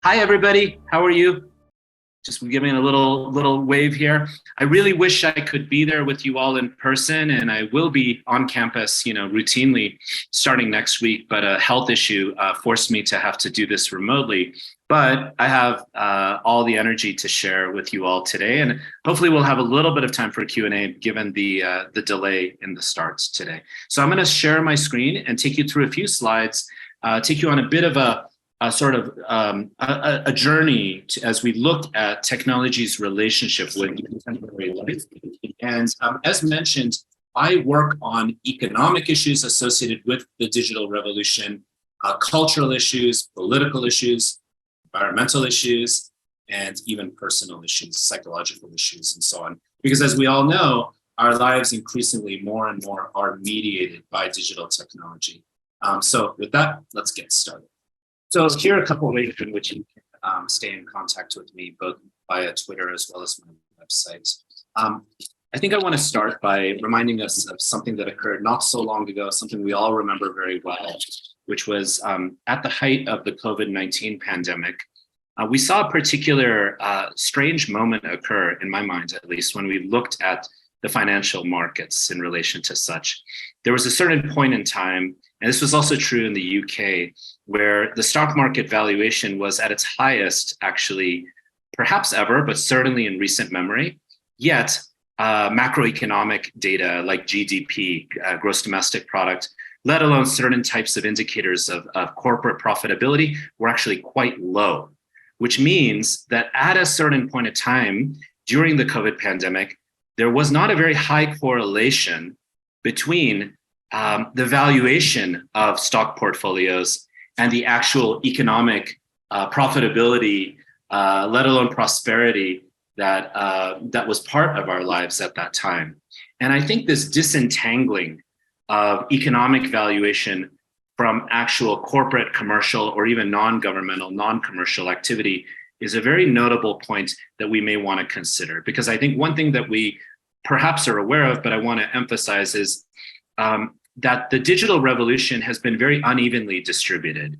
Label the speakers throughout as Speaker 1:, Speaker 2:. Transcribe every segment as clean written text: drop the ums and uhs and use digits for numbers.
Speaker 1: Hi, everybody. How are you? Just giving a little wave here. I really wish I could be there with you all in person, and I will be on campus, routinely starting next week. But a health issue forced me to have to do this remotely. But I have all the energy to share with you all today, and hopefully we'll have a little bit of time for Q&A given the delay in the starts today. So I'm going to share my screen and take you through a few slides, take you on a bit of a journey as we look at technology's relationship with contemporary life. And as mentioned, I work on economic issues associated with the digital revolution, cultural issues, political issues, environmental issues, and even personal issues, psychological issues, and so on. Because as we all know, our lives increasingly more and more are mediated by digital technology. So with that, let's get started. So here are a couple of ways in which you can stay in contact with me, both via Twitter as well as my website. I think I want to start by reminding us of something that occurred not so long ago, something we all remember very well, which was at the height of the COVID-19 pandemic. We saw a particular strange moment occur, in my mind at least, when we looked at the financial markets in relation to such. There was a certain point in time, and this was also true in the UK, where the stock market valuation was at its highest, actually, perhaps ever, but certainly in recent memory. Yet, macroeconomic data like GDP, gross domestic product, let alone certain types of indicators of corporate profitability were actually quite low, which means that at a certain point of time during the COVID pandemic, there was not a very high correlation between the valuation of stock portfolios and the actual economic profitability, let alone prosperity that was part of our lives at that time. And I think this disentangling of economic valuation from actual corporate, commercial, or even non-governmental, non-commercial activity is a very notable point that we may want to consider. Because I think one thing that we perhaps are aware of, but I want to emphasize is that the digital revolution has been very unevenly distributed.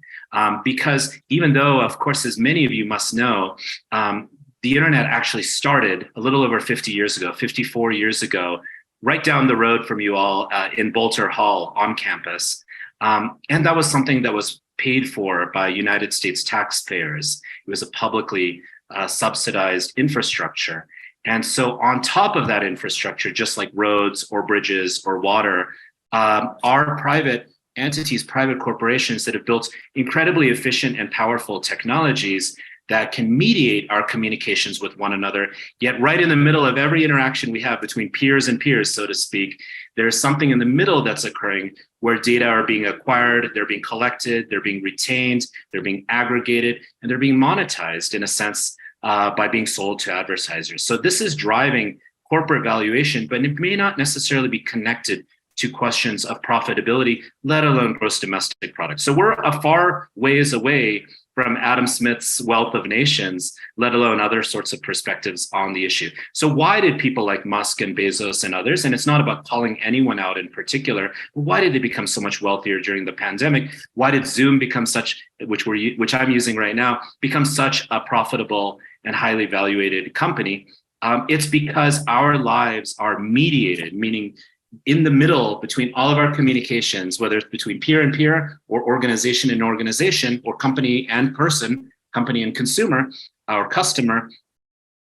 Speaker 1: Because even though, of course, as many of you must know, the internet actually started a little over 50 years ago, 54 years ago, right down the road from you all in Bolter Hall on campus. And that was something that was paid for by United States taxpayers. It was a publicly subsidized infrastructure. And so on top of that infrastructure, just like roads or bridges or water, are private entities, private corporations that have built incredibly efficient and powerful technologies that can mediate our communications with one another. Yet right in the middle of every interaction we have between peers and peers, so to speak, there's something in the middle that's occurring where data are being acquired, they're being collected, they're being retained, they're being aggregated, and they're being monetized in a sense by being sold to advertisers. So this is driving corporate valuation, but it may not necessarily be connected to questions of profitability, let alone gross domestic product. So we're a far ways away from Adam Smith's Wealth of Nations, let alone other sorts of perspectives on the issue. So why did people like Musk and Bezos and others, and it's not about calling anyone out in particular, but why did they become so much wealthier during the pandemic? Why did Zoom become such, which I'm using right now, become such a profitable and highly valuated company? It's because our lives are mediated, meaning in the middle between all of our communications, whether it's between peer and peer or organization and organization or company and person, company and consumer or customer,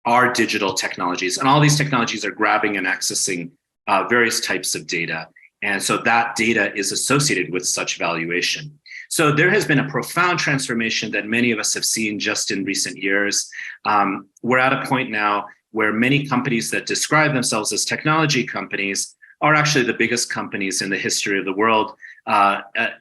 Speaker 1: are digital technologies. And all these technologies are grabbing and accessing various types of data. And so that data is associated with such valuation. So there has been a profound transformation that many of us have seen just in recent years. We're at a point now where many companies that describe themselves as technology companies are actually the biggest companies in the history of the world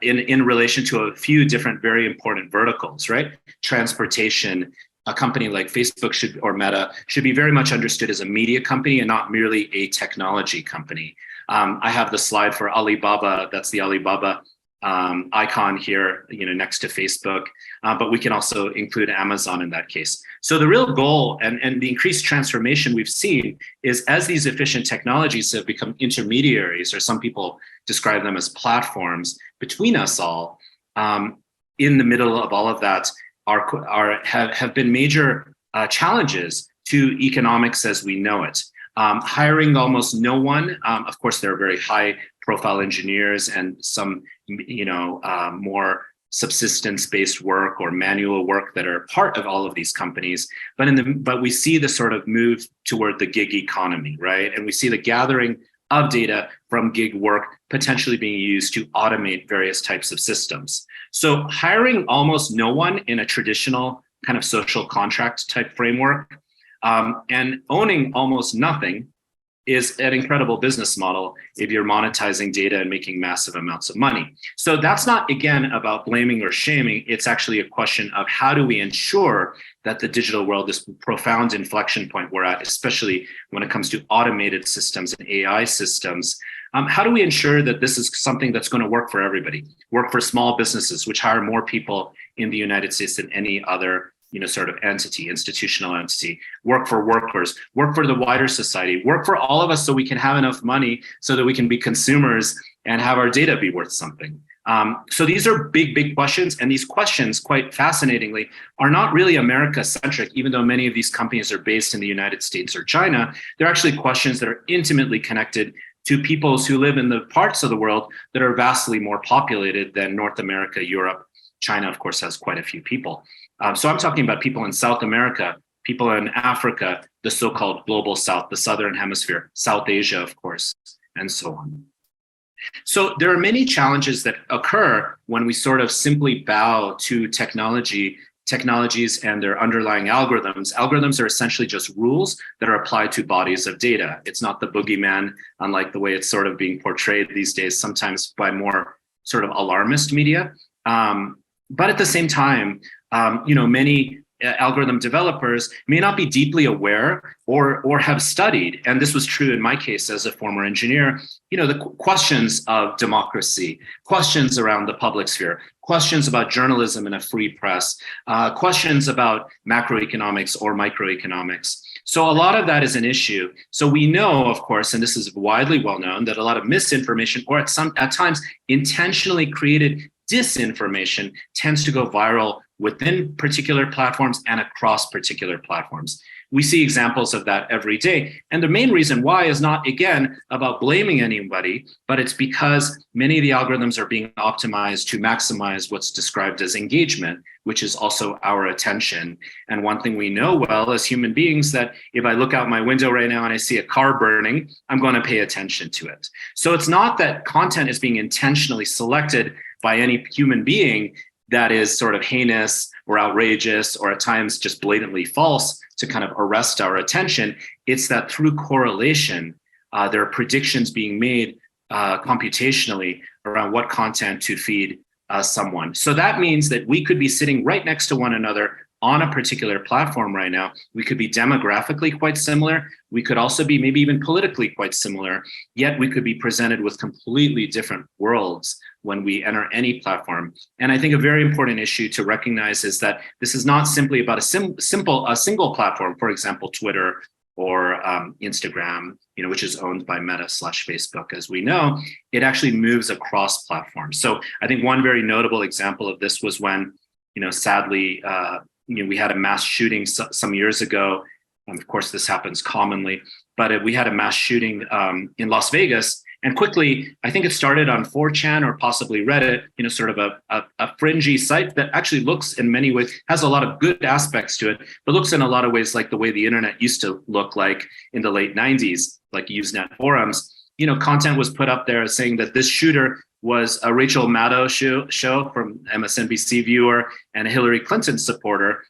Speaker 1: in relation to a few different very important verticals, right? Transportation, a company like Facebook or Meta should be very much understood as a media company and not merely a technology company. I have the slide for Alibaba, that's the Alibaba icon here, next to Facebook, but we can also include Amazon in that case. So the real goal and the increased transformation we've seen is as these efficient technologies have become intermediaries, or some people describe them as platforms between us all, in the middle of all of that have been major challenges to economics as we know it. Hiring almost no one. Of course, there are very high-profile engineers and some, more subsistence-based work or manual work that are part of all of these companies. But we see the sort of move toward the gig economy, right? And we see the gathering of data from gig work potentially being used to automate various types of systems. So hiring almost no one in a traditional kind of social contract type framework and owning almost nothing is an incredible business model if you're monetizing data and making massive amounts of money. So that's not, again, about blaming or shaming. It's actually a question of how do we ensure that the digital world, this profound inflection point we're at, especially when it comes to automated systems and AI systems, how do we ensure that this is something that's going to work for everybody, work for small businesses, which hire more people in the United States than any other sort of entity, institutional entity, work for workers, work for the wider society, work for all of us so we can have enough money so that we can be consumers and have our data be worth something. So these are big, big questions. And these questions, quite fascinatingly, are not really America-centric, even though many of these companies are based in the United States or China. They're actually questions that are intimately connected to peoples who live in the parts of the world that are vastly more populated than North America, Europe. China, of course, has quite a few people. So I'm talking about people in South America, people in Africa, the so-called global South, the Southern Hemisphere, South Asia, of course, and so on. So there are many challenges that occur when we sort of simply bow to technologies and their underlying algorithms. Algorithms are essentially just rules that are applied to bodies of data. It's not the boogeyman, unlike the way it's sort of being portrayed these days, sometimes by more sort of alarmist media. But at the same time, many algorithm developers may not be deeply aware or have studied, and this was true in my case as a former engineer, the questions of democracy, questions around the public sphere, questions about journalism in a free press, questions about macroeconomics or microeconomics. So a lot of that is an issue. So we know, of course, and this is widely well known, that a lot of misinformation or at times intentionally created disinformation tends to go viral within particular platforms and across particular platforms. We see examples of that every day. And the main reason why is not, again, about blaming anybody, but it's because many of the algorithms are being optimized to maximize what's described as engagement, which is also our attention. And one thing we know well as human beings, that if I look out my window right now and I see a car burning, I'm going to pay attention to it. So it's not that content is being intentionally selected by any human being that is sort of heinous or outrageous or at times just blatantly false to kind of arrest our attention. It's that through correlation, there are predictions being made computationally around what content to feed someone. So that means that we could be sitting right next to one another on a particular platform right now. We could be demographically quite similar. We could also be maybe even politically quite similar, yet we could be presented with completely different worlds when we enter any platform. And I think a very important issue to recognize is that this is not simply about a single platform, for example, Twitter or Instagram, which is owned by Meta/Facebook, as we know. It actually moves across platforms. So I think one very notable example of this was when, sadly, we had a mass shooting some years ago. Of course, this happens commonly, but we had a mass shooting in Las Vegas. And quickly, I think it started on 4chan or possibly Reddit, sort of a fringy site that actually looks in many ways, has a lot of good aspects to it, but looks in a lot of ways like the way the internet used to look like in the late 90s, like Usenet forums. Content was put up there saying that this shooter was a Rachel Maddow show from MSNBC viewer and a Hillary Clinton supporter,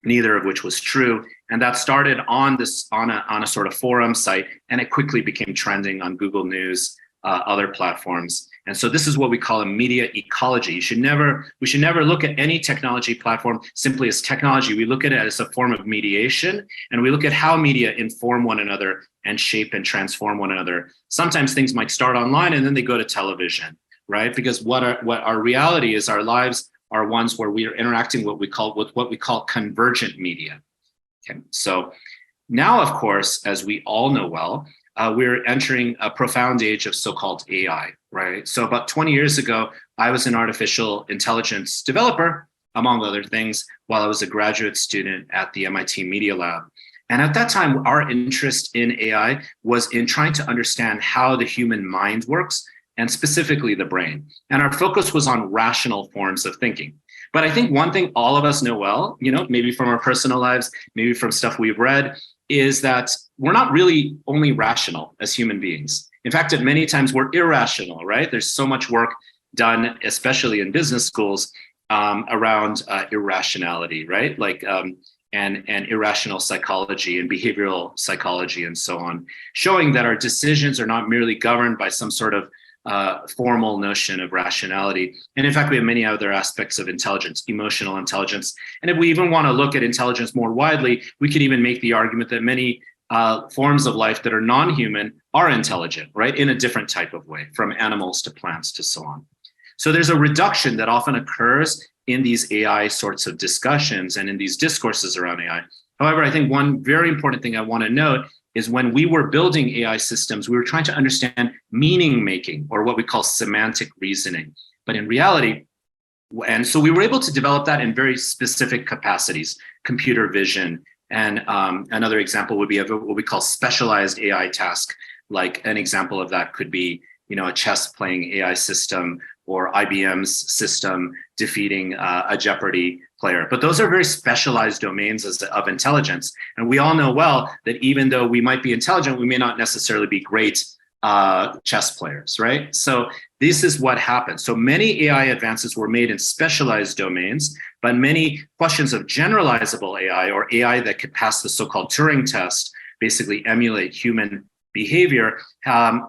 Speaker 1: neither of which was true. And that started on a sort of forum site, and it quickly became trending on Google News, other platforms. And so this is what we call a media ecology. We should never look at any technology platform simply as technology. We look at it as a form of mediation, and we look at how media inform one another and shape and transform one another. Sometimes things might start online and then they go to television, right? Because what our reality is, our lives are ones where we are interacting with what we call convergent media. Okay. So now, of course, as we all know well, we're entering a profound age of so-called AI, right? So about 20 years ago, I was an artificial intelligence developer, among other things, while I was a graduate student at the MIT Media Lab. And at that time, our interest in AI was in trying to understand how the human mind works, and specifically the brain. And our focus was on rational forms of thinking. But I think one thing all of us know well, maybe from our personal lives, maybe from stuff we've read, is that we're not really only rational as human beings. In fact, at many times we're irrational, right? There's so much work done, especially in business schools, around irrationality, right? And irrational psychology and behavioral psychology and so on, showing that our decisions are not merely governed by some sort of formal notion of rationality. And in fact, we have many other aspects of intelligence, emotional intelligence. And if we even want to look at intelligence more widely, we could even make the argument that many forms of life that are non-human are intelligent, right? In a different type of way, from animals to plants to so on. So there's a reduction that often occurs in these AI sorts of discussions and in these discourses around AI. However, I think one very important thing I want to note is when we were building AI systems, we were trying to understand meaning making, or what we call semantic reasoning. But in reality, and so we were able to develop that in very specific capacities, computer vision. And another example would be of what we call specialized AI task. Like an example of that could be, a chess playing AI system, or IBM's system defeating a Jeopardy player. But those are very specialized domains of intelligence. And we all know well that even though we might be intelligent, we may not necessarily be great chess players, right? So this is what happens. So many AI advances were made in specialized domains, but many questions of generalizable AI, or AI that could pass the so-called Turing test, basically emulate human behavior,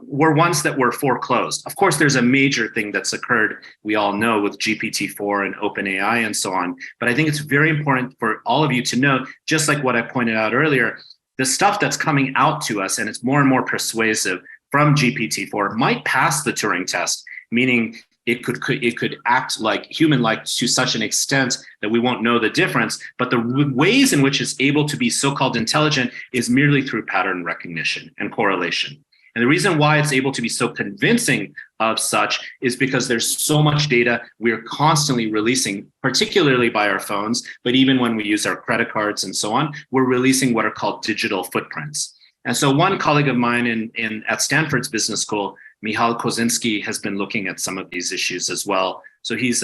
Speaker 1: were ones that were foreclosed. Of course, there's a major thing that's occurred, we all know, with GPT-4 and OpenAI and so on. But I think it's very important for all of you to know, just like what I pointed out earlier, the stuff that's coming out to us, and it's more and more persuasive from GPT-4, might pass the Turing test, meaning it could act like human-like to such an extent that we won't know the difference. But the ways in which it's able to be so-called intelligent is merely through pattern recognition and correlation. And the reason why it's able to be so convincing of such is because there's so much data we're constantly releasing, particularly by our phones, but even when we use our credit cards and so on, we're releasing what are called digital footprints. And so one colleague of mine at Stanford's Business School, Michal Kosinski, has been looking at some of these issues as well. So he's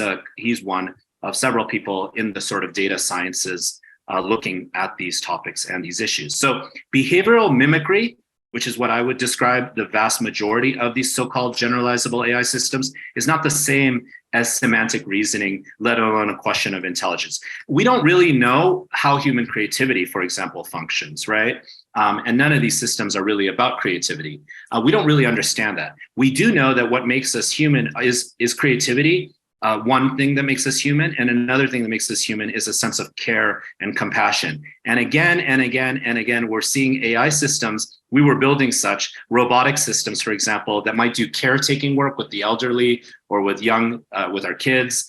Speaker 1: one of several people in the sort of data sciences looking at these topics and these issues. So behavioral mimicry, which is what I would describe the vast majority of these so-called generalizable AI systems, is not the same as semantic reasoning, let alone a question of intelligence. We don't really know how human creativity, for example, functions, right? And none of these systems are really about creativity. We don't really understand that. We do know that what makes us human is creativity. One thing that makes us human, and another thing that makes us human is a sense of care and compassion. And again and again and again, we're seeing AI systems. We were building such robotic systems, for example, that might do caretaking work with the elderly or with with our kids.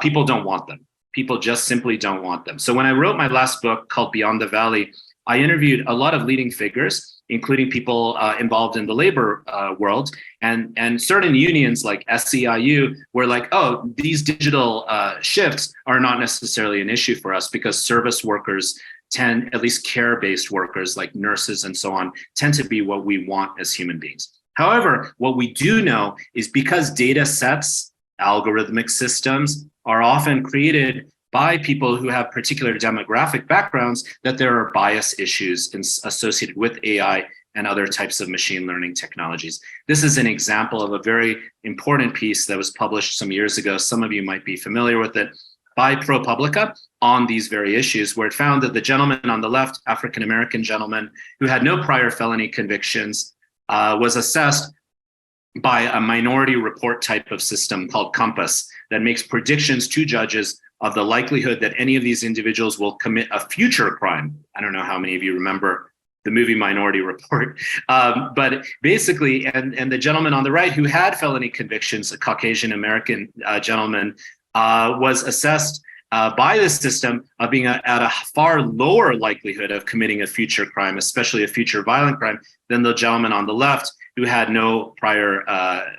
Speaker 1: People don't want them. People just simply don't want them. So when I wrote my last book called Beyond the Valley, I interviewed a lot of leading figures, including people involved in the labor world, and certain unions like SEIU were like, oh, these digital shifts are not necessarily an issue for us because service workers tend, at least care-based workers like nurses and so on, tend to be what we want as human beings. However, what we do know is because data sets, algorithmic systems are often created by people who have particular demographic backgrounds, that there are bias issues associated with AI and other types of machine learning technologies. This is an example of a very important piece that was published some years ago. Some of you might be familiar with it, by ProPublica on these very issues, where it found that the gentleman on the left, African-American gentleman who had no prior felony convictions, was assessed by a minority report type of system called Compass that makes predictions to judges of the likelihood that any of these individuals will commit a future crime. I don't know how many of you remember the movie Minority Report, but basically, and the gentleman on the right who had felony convictions, a Caucasian American gentleman, was assessed by the system of being at a far lower likelihood of committing a future crime, especially a future violent crime, than the gentleman on the left who had no prior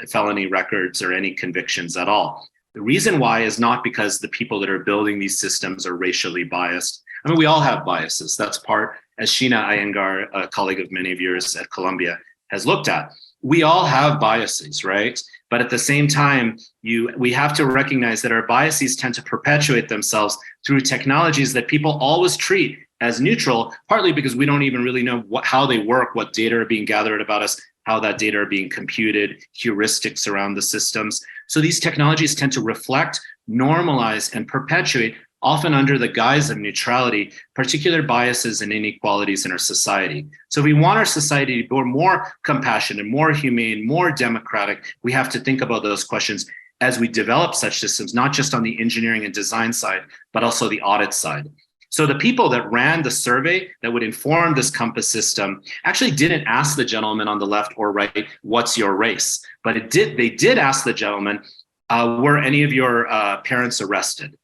Speaker 1: felony records or any convictions at all. The reason why is not because the people that are building these systems are racially biased. I mean, we all have biases. That's part, as Sheena Iyengar, a colleague of many of yours at Columbia, has looked at. We all have biases, right? But at the same time, we have to recognize that our biases tend to perpetuate themselves through technologies that people always treat as neutral, partly because we don't even really know how they work, what data are being gathered about us, how that data are being computed, heuristics around the systems. So these technologies tend to reflect, normalize, and perpetuate, often under the guise of neutrality, particular biases and inequalities in our society. So if we want our society to be more compassionate, more humane, more democratic, we have to think about those questions as we develop such systems, not just on the engineering and design side, but also the audit side. So the people that ran the survey that would inform this compass system actually didn't ask the gentleman on the left or right, what's your race? But they did ask the gentleman, were any of your parents arrested?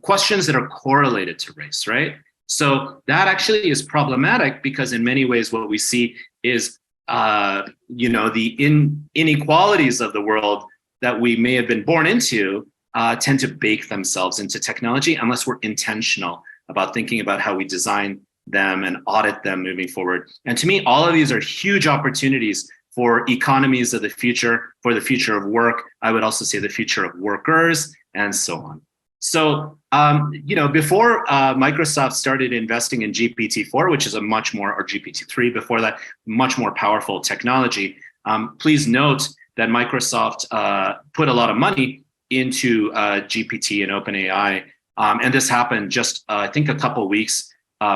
Speaker 1: Questions that are correlated to race, right? So that actually is problematic because in many ways what we see is, the inequalities of the world that we may have been born into tend to bake themselves into technology unless we're intentional about thinking about how we design them and audit them moving forward. And to me, all of these are huge opportunities for economies of the future, for the future of work. I would also say the future of workers and so on. So, before Microsoft started investing in GPT-4, which is or GPT-3 before that, much more powerful technology, please note that Microsoft put a lot of money into GPT and OpenAI. And this happened just, I think, a couple of weeks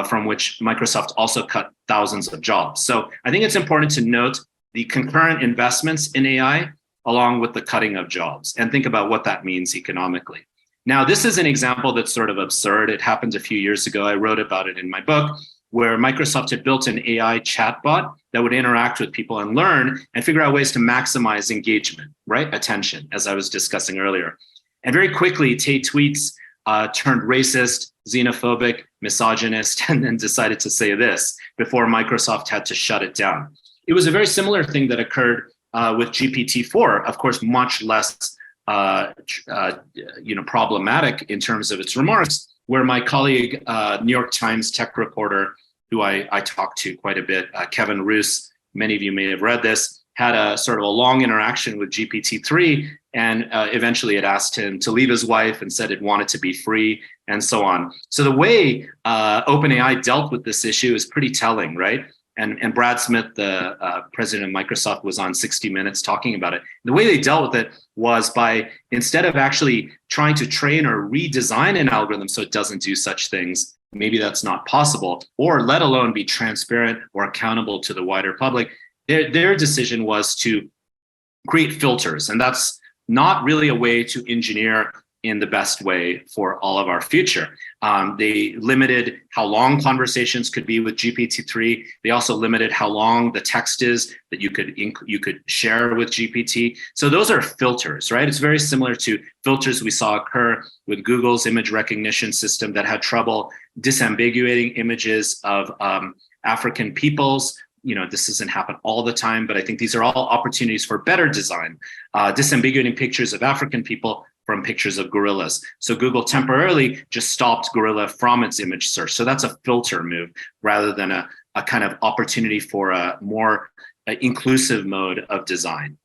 Speaker 1: from which Microsoft also cut thousands of jobs. So I think it's important to note the concurrent investments in AI along with the cutting of jobs and think about what that means economically. Now, this is an example that's sort of absurd. It happened a few years ago. I wrote about it in my book, where Microsoft had built an AI chatbot that would interact with people and learn and figure out ways to maximize engagement, right? Attention, as I was discussing earlier. And very quickly, Tay tweets turned racist, xenophobic, misogynist, and then decided to say this before Microsoft had to shut it down. It was a very similar thing that occurred with GPT-4, of course, much less problematic in terms of its remarks, where my colleague, New York Times tech reporter, who I talked to quite a bit, Kevin Roos, many of you may have read this, had a sort of a long interaction with GPT-3, and eventually it asked him to leave his wife and said it wanted to be free and so on. So the way OpenAI dealt with this issue is pretty telling, right? And Brad Smith, the president of Microsoft, was on 60 Minutes talking about it. The way they dealt with it was by, instead of actually trying to train or redesign an algorithm so it doesn't do such things, maybe that's not possible, or let alone be transparent or accountable to the wider public, their decision was to create filters. And that's not really a way to engineer in the best way for all of our future. They limited how long conversations could be with GPT-3. They also limited how long the text is that you could share with GPT. So those are filters, right? It's very similar to filters we saw occur with Google's image recognition system that had trouble disambiguating images of African peoples. This doesn't happen all the time, but I think these are all opportunities for better design, disambiguating pictures of African people from pictures of gorillas. So Google temporarily just stopped gorilla from its image search. So that's a filter move rather than a kind of opportunity for a more inclusive mode of design.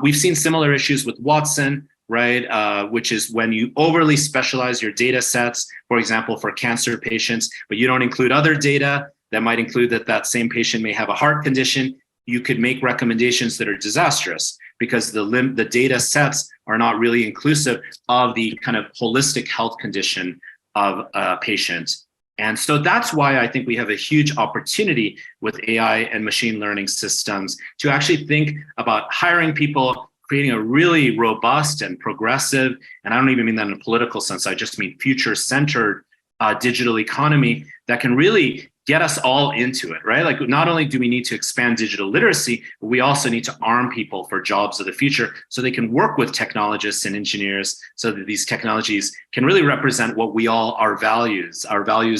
Speaker 1: We've seen similar issues with Watson, right? Which is when you overly specialize your data sets, for example, for cancer patients, but you don't include other data that might include that same patient may have a heart condition. You could make recommendations that are disastrous because the data sets are not really inclusive of the kind of holistic health condition of a patient. And so that's why I think we have a huge opportunity with AI and machine learning systems to actually think about hiring people, creating a really robust and progressive, and I don't even mean that in a political sense, I just mean future-centered digital economy that can really get us all into it, right? Like, not only do we need to expand digital literacy, but we also need to arm people for jobs of the future so they can work with technologists and engineers so that these technologies can really represent what our values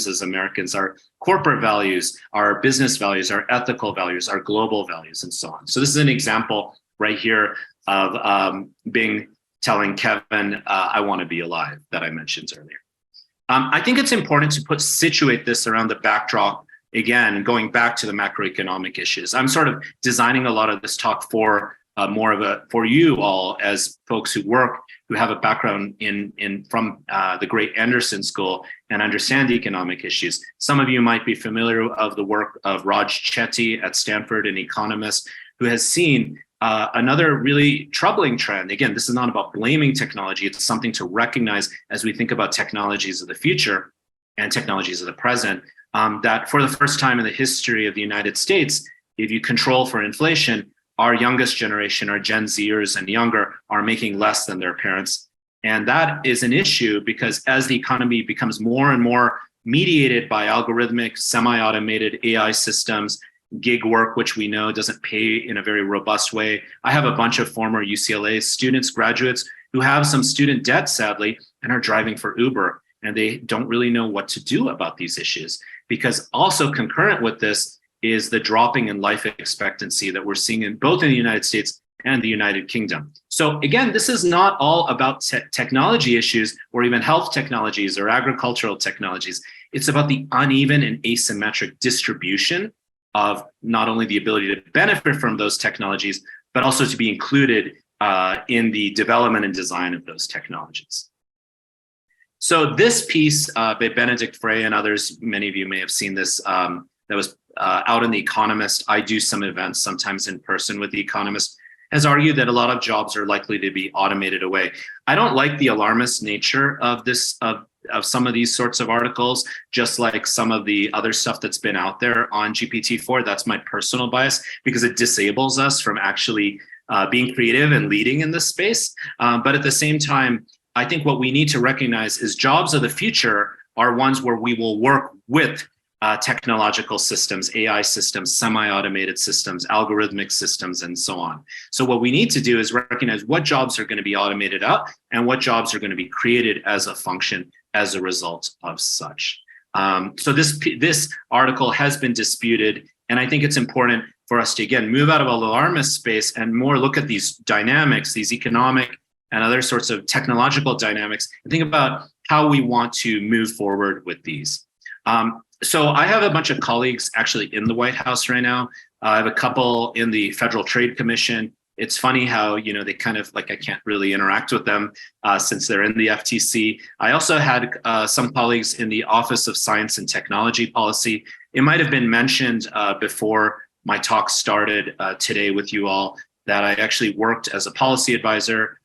Speaker 1: as Americans, our corporate values, our business values, our ethical values, our global values, and so on. So this is an example right here Bing telling Kevin, I want to be alive, that I mentioned earlier. I think it's important to situate this around the backdrop, again, going back to the macroeconomic issues. I'm sort of designing a lot of this talk for for you all as folks who have a background from the great Anderson School and understand economic issues. Some of you might be familiar of the work of Raj Chetty at Stanford, an economist who has seen another really troubling trend. Again, this is not about blaming technology. It's something to recognize as we think about technologies of the future and technologies of the present, that for the first time in the history of the United States, if you control for inflation, our youngest generation, our Gen Zers and younger, are making less than their parents. And that is an issue because as the economy becomes more and more mediated by algorithmic, semi-automated AI systems, gig work, which we know doesn't pay in a very robust way. I have a bunch of former UCLA students, graduates, who have some student debt, sadly, and are driving for Uber. And they don't really know what to do about these issues. Because also concurrent with this is the dropping in life expectancy that we're seeing in both in the United States and the United Kingdom. So again, this is not all about technology issues or even health technologies or agricultural technologies. It's about the uneven and asymmetric distribution of not only the ability to benefit from those technologies, but also to be included in the development and design of those technologies. So this piece by Benedict Frey and others, many of you may have seen this, that was out in The Economist. I do some events sometimes in person with The Economist, has argued that a lot of jobs are likely to be automated away. I don't like the alarmist nature of this, of some of these sorts of articles, just like some of the other stuff that's been out there on GPT-4. That's my personal bias because it disables us from actually being creative and leading in this space. But at the same time, I think what we need to recognize is jobs of the future are ones where we will work with technological systems, AI systems, semi-automated systems, algorithmic systems, and so on. So what we need to do is recognize what jobs are going to be automated out and what jobs are going to be created as a function as a result of such. So this article has been disputed, and I think it's important for us to, again, move out of an alarmist space and more look at these dynamics, these economic and other sorts of technological dynamics, and think about how we want to move forward with these. So I have a bunch of colleagues actually in the White House right now. I have a couple in the Federal Trade Commission. It's funny how, you know, they kind of like, I can't really interact with them since they're in the FTC. I also had some colleagues in the Office of Science and Technology Policy. It might have been mentioned before my talk started today with you all that I actually worked as a policy advisor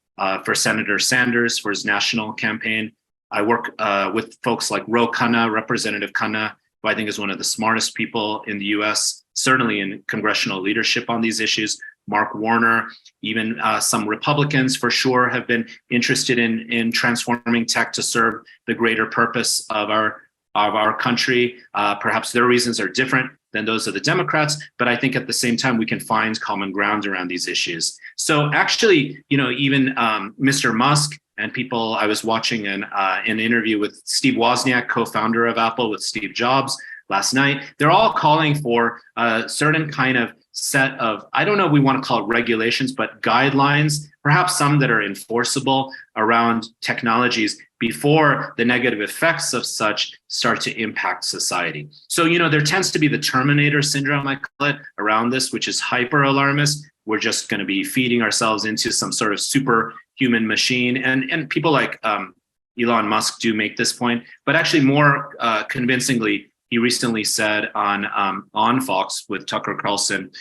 Speaker 1: for Senator Sanders for his national campaign. I work with folks like Ro Khanna, Representative Khanna, who I think is one of the smartest people in the US, certainly in congressional leadership on these issues. Mark Warner, even some Republicans for sure have been interested in transforming tech to serve the greater purpose of our country. Perhaps their reasons are different than those of the Democrats, but I think at the same time we can find common ground around these issues. So actually, you know, even Mr. Musk and people, I was watching an interview with Steve Wozniak, co-founder of Apple, with Steve Jobs last night. They're all calling for a certain kind of set of, I don't know if we want to call it regulations, but guidelines, perhaps some that are enforceable around technologies before the negative effects of such start to impact society. So, you know, there tends to be the Terminator syndrome, I call it, around this, which is hyper alarmist. We're just going to be feeding ourselves into some sort of superhuman machine. And people like Elon Musk do make this point, but actually more convincingly, he recently said on Fox with Tucker Carlson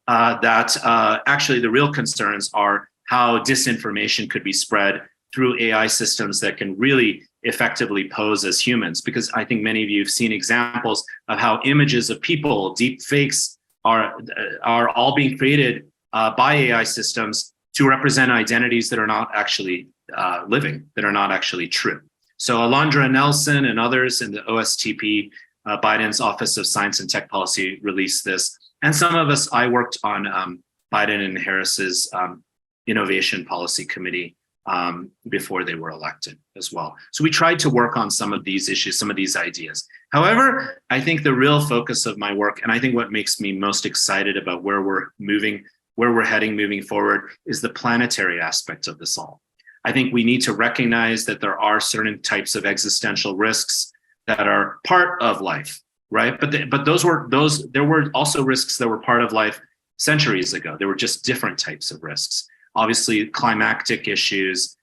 Speaker 1: that actually the real concerns are how disinformation could be spread through AI systems that can really effectively pose as humans. Because I think many of you have seen examples of how images of people, deep fakes, are all being created by AI systems to represent identities that are not actually living, that are not actually true. So Alondra Nelson and others in the OSTP, Biden's Office of Science and Tech Policy, released this. And some of us, I worked on Biden and Harris's Innovation Policy Committee before they were elected as well. So we tried to work on some of these issues, some of these ideas. However, I think the real focus of my work, and I think what makes me most excited about where we're moving where we're heading moving forward is the planetary aspect of this all. I think we need to recognize that there are certain types of existential risks that are part of life, right? But there were also risks that were part of life centuries ago. There were just different types of risks. Obviously, climactic issues,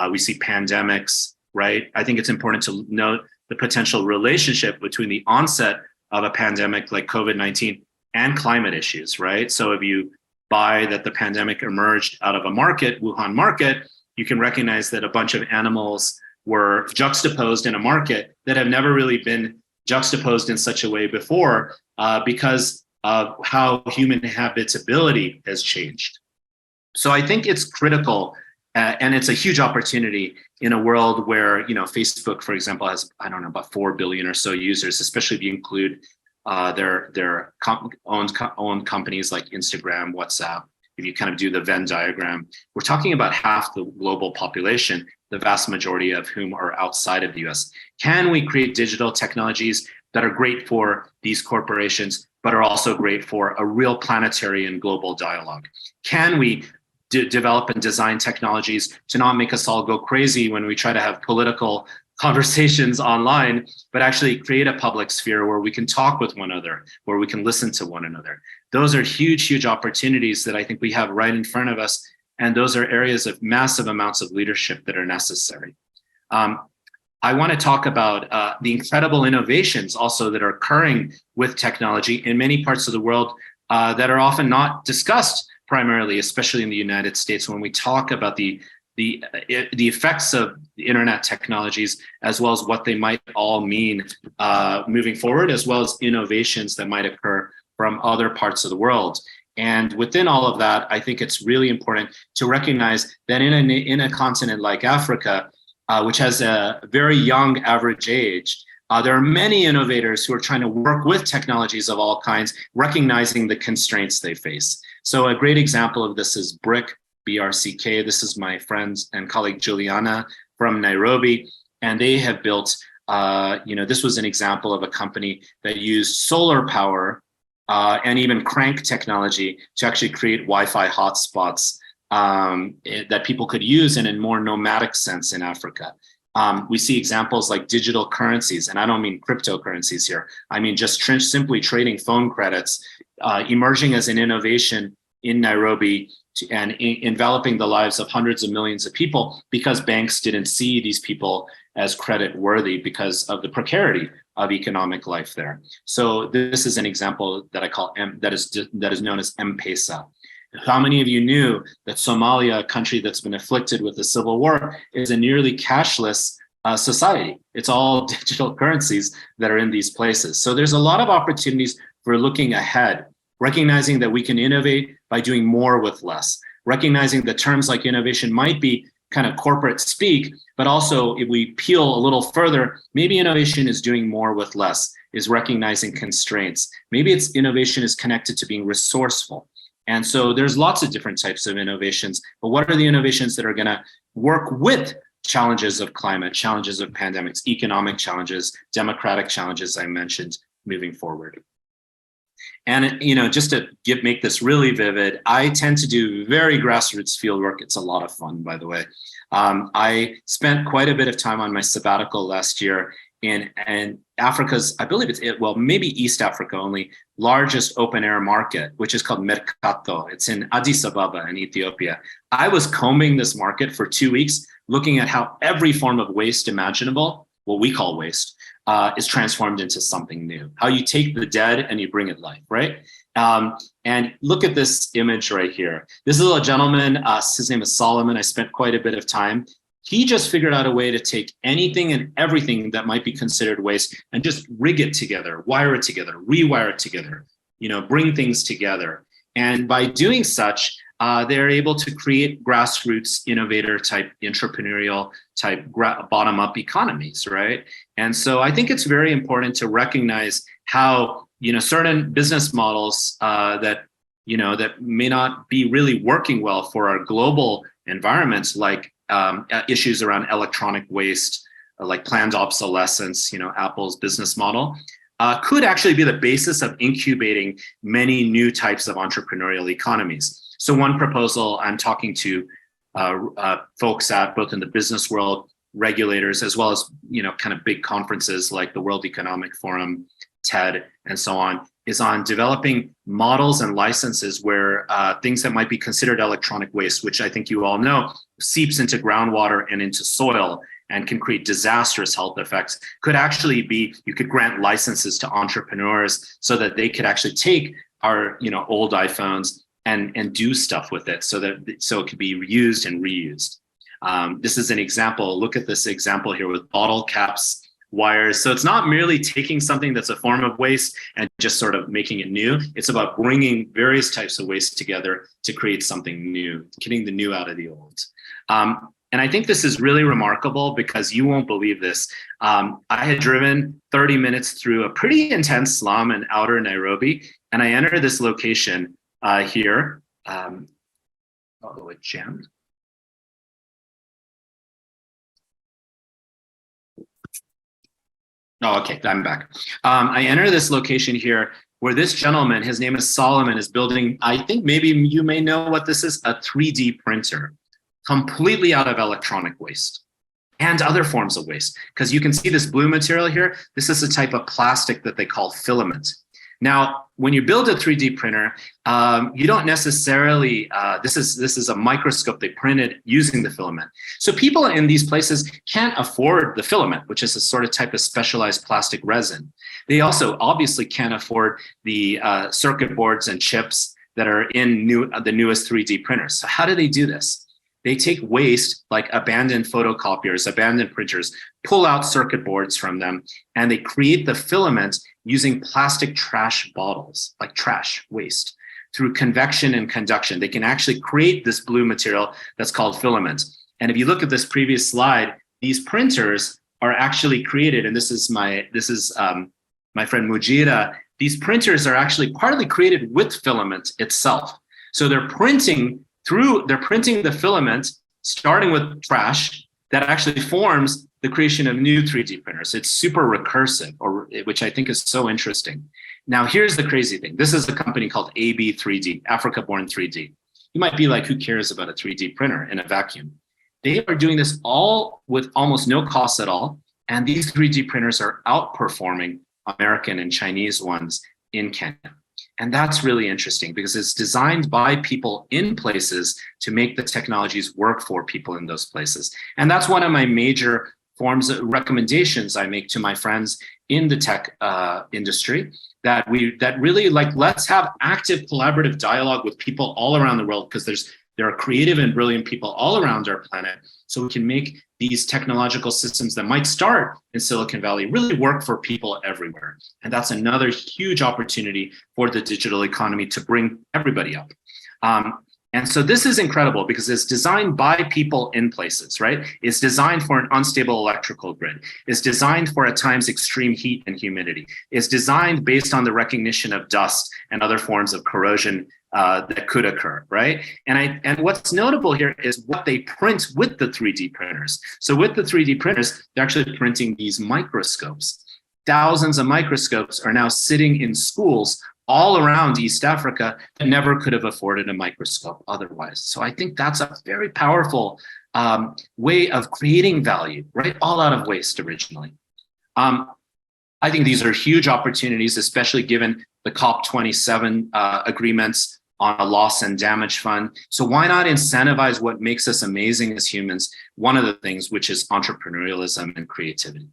Speaker 1: we see pandemics, right? I think it's important to note the potential relationship between the onset of a pandemic like COVID-19 and climate issues, right? So if you buy that the pandemic emerged out of a market, Wuhan market, you can recognize that a bunch of animals were juxtaposed in a market that have never really been juxtaposed in such a way before because of how human habitability has changed. So I think it's critical and it's a huge opportunity in a world where, Facebook, for example, has, I don't know, about 4 billion or so users, especially if you include their owned companies like Instagram, WhatsApp. If you kind of do the Venn diagram, we're talking about half the global population, the vast majority of whom are outside of the US. Can we create digital technologies that are great for these corporations, but are also great for a real planetary and global dialogue? Can we develop and design technologies to not make us all go crazy when we try to have political conversations online, but actually create a public sphere where we can talk with one another, where we can listen to one another? Those are huge, huge opportunities that I think we have right in front of us. And those are areas of massive amounts of leadership that are necessary. I want to talk about the incredible innovations also that are occurring with technology in many parts of the world that are often not discussed primarily, especially in the United States, when we talk about the effects of the internet technologies, as well as what they might all mean moving forward, as well as innovations that might occur from other parts of the world. And within all of that, I think it's really important to recognize that in a continent like Africa, which has a very young average age, there are many innovators who are trying to work with technologies of all kinds, recognizing the constraints they face. So a great example of this is BRIC, BRCK. This is my friend and colleague Juliana from Nairobi, and they have built, this was an example of a company that used solar power and even crank technology to actually create Wi-Fi hotspots that people could use in a more nomadic sense in Africa. We see examples like digital currencies, and I don't mean cryptocurrencies here. I mean just simply trading phone credits, emerging as an innovation in Nairobi and enveloping the lives of hundreds of millions of people because banks didn't see these people as credit worthy because of the precarity of economic life there. So this is an example that I call that is known as M-Pesa. How many of you knew that Somalia, a country that's been afflicted with a civil war, is a nearly cashless society? It's all digital currencies that are in these places. So there's a lot of opportunities for looking ahead, recognizing that we can innovate by doing more with less, recognizing that terms like innovation might be kind of corporate speak, but also if we peel a little further, maybe innovation is doing more with less, is recognizing constraints. Maybe its innovation is connected to being resourceful. And so there's lots of different types of innovations, but what are the innovations that are gonna work with challenges of climate, challenges of pandemics, economic challenges, democratic challenges I mentioned moving forward? And just to make this really vivid, I tend to do very grassroots fieldwork. It's a lot of fun, by the way. I spent quite a bit of time on my sabbatical last year in Africa's, I believe maybe East Africa only, largest open air market, which is called Mercato. It's in Addis Ababa in Ethiopia. I was combing this market for 2 weeks, looking at how every form of waste imaginable, what we call waste, is transformed into something new. How you take the dead and you bring it life, right? And look at this image right here. This is a gentleman, his name is Solomon. I spent quite a bit of time. He just figured out a way to take anything and everything that might be considered waste and just rig it together, wire it together, rewire it together, bring things together. And by doing such, they're able to create grassroots innovator type, entrepreneurial type, bottom up economies, right? And so I think it's very important to recognize how, certain business models that may not be really working well for our global environments, like issues around electronic waste, like planned obsolescence, Apple's business model. could actually be the basis of incubating many new types of entrepreneurial economies. So one proposal I'm talking to folks at both in the business world, regulators, as well as kind of big conferences like the World Economic Forum, TED, and so on, is on developing models and licenses where things that might be considered electronic waste, which I think you all know, seeps into groundwater and into soil and can create disastrous health effects, could actually be, you could grant licenses to entrepreneurs so that they could actually take our old iPhones and do stuff with it so it could be reused and reused. This is an example. Look at this example here with bottle caps, wires. So it's not merely taking something that's a form of waste and just sort of making it new. It's about bringing various types of waste together to create something new, getting the new out of the old. And I think this is really remarkable because you won't believe this. I had driven 30 minutes through a pretty intense slum in outer Nairobi, and I entered this location here. Although it jammed. Oh, okay, I'm back. I enter this location here where this gentleman, his name is Solomon, is building, I think maybe you may know what this is, a 3D printer, completely out of electronic waste and other forms of waste. Because you can see this blue material here, this is a type of plastic that they call filament. Now, when you build a 3D printer, you don't necessarily, this is a microscope they printed using the filament. So people in these places can't afford the filament, which is a sort of type of specialized plastic resin. They also obviously can't afford the circuit boards and chips that are in the newest 3D printers. So how do they do this? They take waste like abandoned photocopiers, abandoned printers, pull out circuit boards from them, and they create the filament using plastic trash bottles, like trash waste. Through convection and conduction, they can actually create this blue material that's called filament. And if you look at this previous slide, these printers are actually created, and this is my friend Mujira. These printers are actually partly created with filament itself. So they're printing the filament, starting with trash, that actually forms the creation of new 3D printers. It's super recursive, which I think is so interesting. Now, here's the crazy thing. This is a company called AB3D, Africa Born 3D. You might be like, who cares about a 3D printer in a vacuum? They are doing this all with almost no cost at all. And these 3D printers are outperforming American and Chinese ones in Kenya. And that's really interesting because it's designed by people in places to make the technologies work for people in those places. And that's one of my major forms of recommendations I make to my friends in the tech industry, that really let's have active collaborative dialogue with people all around the world, because there are creative and brilliant people all around our planet. So we can make these technological systems that might start in Silicon Valley really work for people everywhere. And that's another huge opportunity for the digital economy to bring everybody up. And so this is incredible because it's designed by people in places, right? It's designed for an unstable electrical grid. It's designed for at times extreme heat and humidity. It's designed based on the recognition of dust and other forms of corrosion that could occur, right? And what's notable here is what they print with the 3D printers. So with the 3D printers, they're actually printing these microscopes. Thousands of microscopes are now sitting in schools all around East Africa that never could have afforded a microscope otherwise. So I think that's a very powerful way of creating value, right? All out of waste originally. I think these are huge opportunities, especially given the COP27 agreements on a loss and damage fund. So why not incentivize what makes us amazing as humans? One of the things, which is entrepreneurialism and creativity.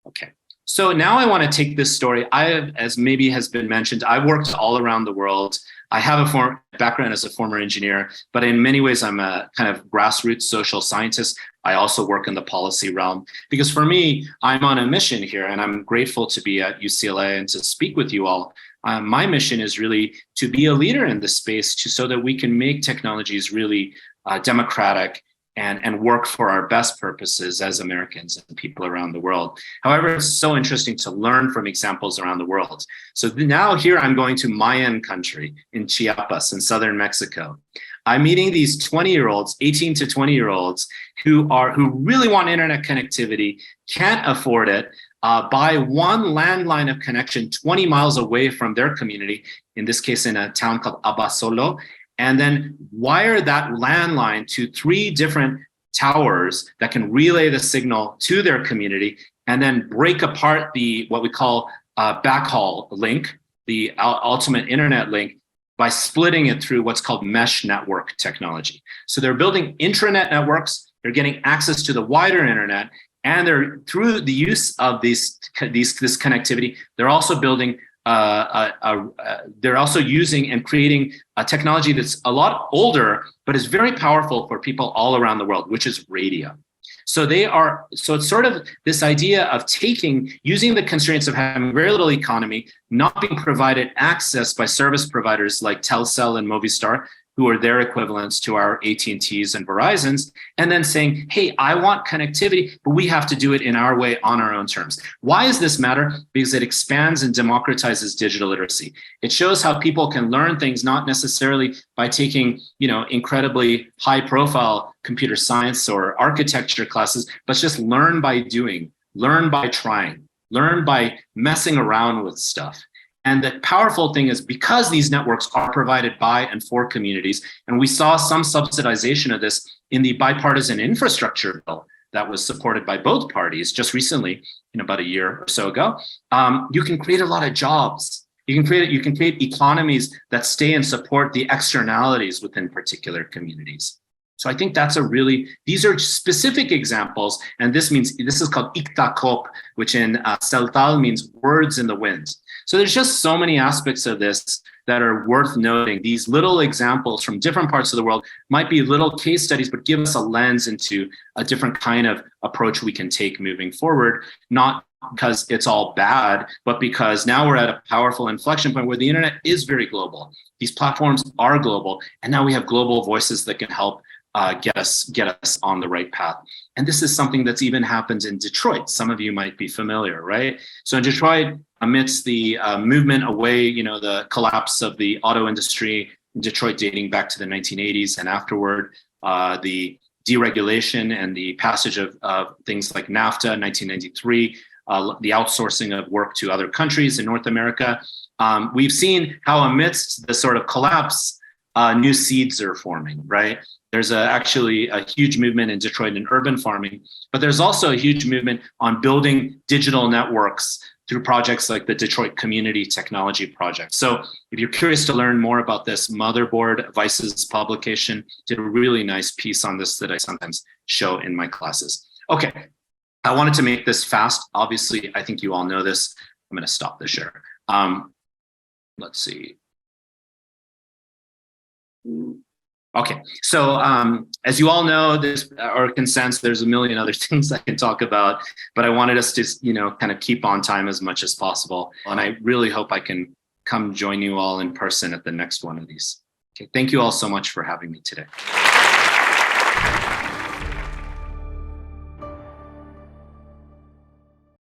Speaker 1: Okay. So now I want to take this story. As maybe has been mentioned, I worked all around the world. I have a background as a former engineer, but in many ways, I'm a kind of grassroots social scientist. I also work in the policy realm because for me, I'm on a mission here, and I'm grateful to be at UCLA and to speak with you all. My mission is really to be a leader in this space so that we can make technologies really democratic and work for our best purposes as Americans and people around the world. However, it's so interesting to learn from examples around the world. So now here I'm going to Mayan country in Chiapas in southern Mexico. I'm meeting these 20-year-olds, 18 to 20-year-olds who really want internet connectivity, can't afford it, buy one landline of connection 20 miles away from their community, in this case in a town called Abasolo, and then wire that landline to 3 different towers that can relay the signal to their community, and then break apart the what we call backhaul link, the ultimate internet link, by splitting it through what's called mesh network technology. So they're building intranet networks, they're getting access to the wider internet, and they're through the use of this connectivity, they're also building they're also using and creating a technology that's a lot older, but is very powerful for people all around the world, which is radio. So it's sort of this idea of using the constraints of having very little economy, not being provided access by service providers like Telcel and Movistar, who are their equivalents to our AT&Ts and Verizons, and then saying, hey, I want connectivity, but we have to do it in our way on our own terms. Why does this matter? Because it expands and democratizes digital literacy. It shows how people can learn things not necessarily by taking, incredibly high profile computer science or architecture classes, but just learn by doing, learn by trying, learn by messing around with stuff. And the powerful thing is because these networks are provided by and for communities, and we saw some subsidization of this in the bipartisan infrastructure bill that was supported by both parties just recently, about a year or so ago, you can create a lot of jobs. You can create economies that stay and support the externalities within particular communities. So I think these are specific examples, and this is called Iktakop, which in Celtal means words in the wind. So there's just so many aspects of this that are worth noting. These little examples from different parts of the world might be little case studies, but give us a lens into a different kind of approach we can take moving forward, not because it's all bad, but because now we're at a powerful inflection point where the internet is very global. These platforms are global, and now we have global voices that can help get us on the right path. And this is something that's even happened in Detroit. Some of you might be familiar, right? So in Detroit, amidst the movement away, the collapse of the auto industry in Detroit dating back to the 1980s and afterward, the deregulation and the passage of things like NAFTA in 1993, the outsourcing of work to other countries in North America, we've seen how amidst the sort of collapse, new seeds are forming, right? There's actually a huge movement in Detroit in urban farming, but there's also a huge movement on building digital networks through projects like the Detroit Community Technology Project. So if you're curious to learn more about this, Motherboard Vice's publication did a really nice piece on this that I sometimes show in my classes. Okay, I wanted to make this fast. Obviously, I think you all know this. I'm going to stop the share. Let's see. Okay, so as you all know, or can sense, there's a million other things I can talk about, but I wanted us to, kind of keep on time as much as possible. And I really hope I can come join you all in person at the next one of these. Okay, thank you all so much for having me today.